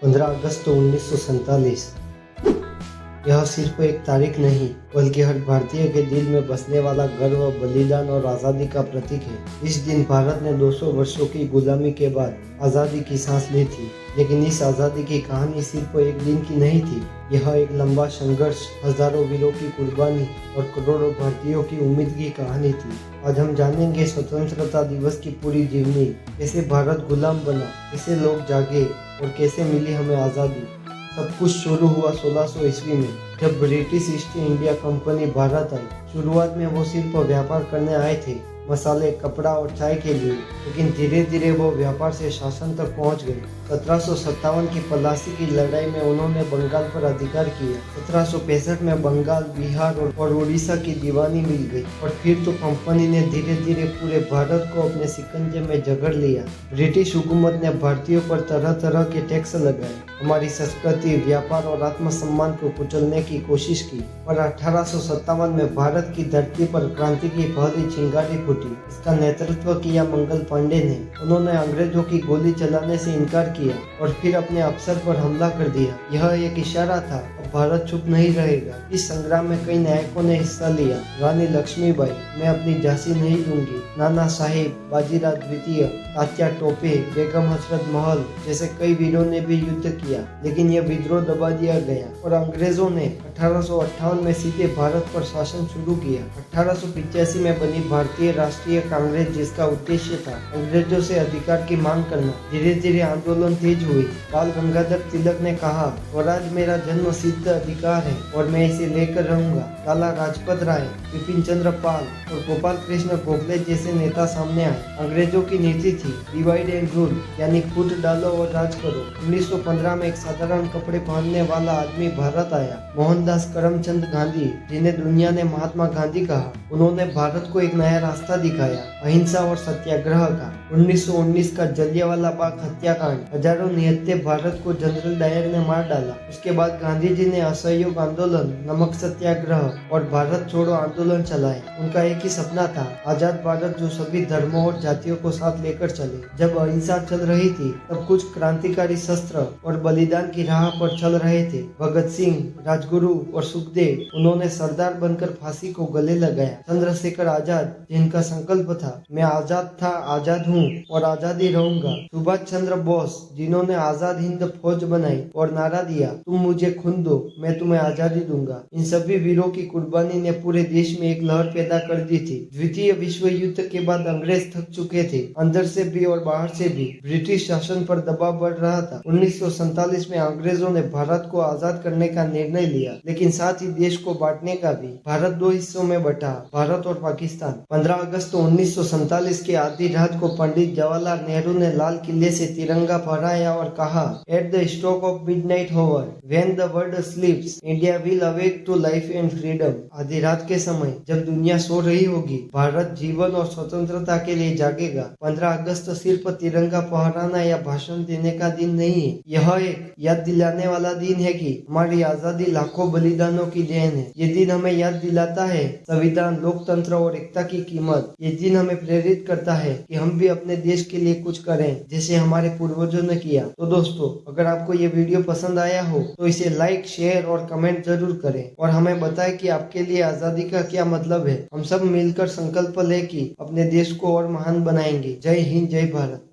15 अगस्त 1947। यह सिर्फ एक तारीख नहीं बल्कि हर भारतीय के दिल में बसने वाला गर्व, बलिदान और आज़ादी का प्रतीक है। इस दिन भारत ने 200 वर्षों की गुलामी के बाद आज़ादी की सांस ली थी, लेकिन इस आज़ादी की कहानी सिर्फ एक दिन की नहीं थी। यह एक लंबा संघर्ष, हजारों वीरों की कुर्बानी और करोड़ों भारतीयों की उम्मीद की कहानी थी। आज हम जानेंगे स्वतंत्रता दिवस की पूरी जीवनी, कैसे भारत गुलाम बना, कैसे लोग जागे और कैसे मिली हमें आज़ादी। सब कुछ शुरू हुआ 1600 ईस्वी में, जब British East India company Bharat आई। शुरुआत में वो सिर्फ व्यापार करने आए थे, मसाले, कपड़ा और चाय के लिए, लेकिन धीरे धीरे वो व्यापार से शासन तक पहुंच गए। 1757 की पलासी की लड़ाई में उन्होंने बंगाल पर अधिकार किया। 1765 में बंगाल, बिहार और उड़ीसा की दीवानी मिल गई और फिर तो कंपनी ने धीरे धीरे पूरे भारत को अपने शिकंजे में जकड़ लिया। ब्रिटिश हुकूमत ने भारतीयों पर तरह तरह के टैक्स लगाए, हमारी संस्कृति, व्यापार और आत्मसम्मान को कुचलने की कोशिश की। पर 1857 में भारत की धरती पर क्रांति की पहली चिंगारी फूटी। इसका नेतृत्व किया मंगल पांडे ने। उन्होंने अंग्रेजों की गोली चलाने से इनकार किया और फिर अपने अफसर पर हमला कर दिया। यह एक इशारा था, अब भारत चुप नहीं रहेगा। इस संग्राम में कई नायकों ने हिस्सा लिया। रानी लक्ष्मीबाई, मैं अपनी झांसी नहीं दूंगी, नाना साहेब, बाजीराव द्वितीय, तात्या टोपे, बेगम हजरत महल जैसे कई वीरों ने भी युद्ध किया, लेकिन यह विद्रोह दबा दिया गया और अंग्रेजों ने 1858 में सीधे भारत पर शासन शुरू किया। 1885 में बनी भारतीय राष्ट्रीय कांग्रेस, जिसका उद्देश्य था अंग्रेजों से अधिकार की मांग करना। धीरे धीरे आंदोलन तेज हुई। बाल गंगाधर तिलक ने कहा, स्वराज मेरा जन्म सिद्ध अधिकार है और मैं इसे लेकर रहूंगा। लाला लाजपत राय, बिपिन चंद्र पाल और गोपाल कृष्ण गोखले जैसे नेता सामने आए। अंग्रेजों की नीति थी डिवाइड एंड रूल, यानी फूट डालो और राज करो। 1915 में एक साधारण कपड़े पहनने वाला आदमी भारत आया, मोहनदास करमचंद गांधी, जिन्हें दुनिया ने महात्मा गांधी कहा। उन्होंने भारत को एक नया रास्ता दिखाया, अहिंसा और सत्याग्रह का। 1919 का जलियांवाला बाग हत्याकांड, हजारों निहत्थे भारत को जनरल डायर ने मार डाला। उसके बाद गांधी जी ने असहयोग आंदोलन, नमक सत्याग्रह और भारत छोड़ो आंदोलन चलाए। उनका एक ही सपना था, आजाद भारत जो सभी धर्मों और जातियों को साथ लेकर चले। जब अहिंसा चल रही थी, तब कुछ क्रांतिकारी शस्त्र और बलिदान की राह पर चल रहे थे। भगत सिंह, राजगुरु और सुखदेव, उन्होंने सरदार बनकर फांसी को गले लगाया। चंद्रशेखर आजाद, जिनका संकल्प था, मैं आजाद था, आजाद हूँ और आजादी रहूंगा। सुभाष चंद्र बोस, जिन्होंने आजाद हिंद फौज बनाई और नारा दिया, तुम मुझे खून दो, मैं तुम्हें आजादी दूंगा। इन सभी वीरों की कुर्बानी ने पूरे देश में एक लहर पैदा कर दी थी। द्वितीय विश्व युद्ध के बाद अंग्रेज थक चुके थे, अंदर से भी और बाहर से भी। ब्रिटिश शासन पर दबाव बढ़ रहा था। 1947 में अंग्रेजों ने भारत को आजाद करने का निर्णय लिया, लेकिन साथ ही देश को बांटने का भी। भारत दो हिस्सों में बटा, भारत और पाकिस्तान। 15 अगस्त 1947 की आधी रात को पंडित जवाहरलाल नेहरू ने लाल किले से तिरंगा फहराया और कहा, at the stroke of midnight hour, when the world sleeps, India will awake to life and freedom. आधी रात के समय, जब दुनिया सो रही होगी, भारत जीवन और स्वतंत्रता के लिए जागेगा। 15 अगस्त सिर्फ तिरंगा फहराना या भाषण देने का दिन नहीं है, यह एक याद दिलाने वाला दिन है कि हमारी आजादी लाखों बलिदानों की देन है। ये दिन हमें याद दिलाता है संविधान, लोकतंत्र और एकता की कीमत। ये दिन हमें प्रेरित करता है कि हम भी अपने देश के लिए कुछ करें, जैसे हमारे पूर्वजों ने किया। तो दोस्तों, अगर आपको ये वीडियो पसंद आया हो तो इसे लाइक, शेयर और कमेंट जरूर करें और हमें बताएं कि आपके लिए आजादी का क्या मतलब है। हम सब मिलकर संकल्प लें कि अपने देश को और महान बनाएंगे। जय हिंद, जय भारत।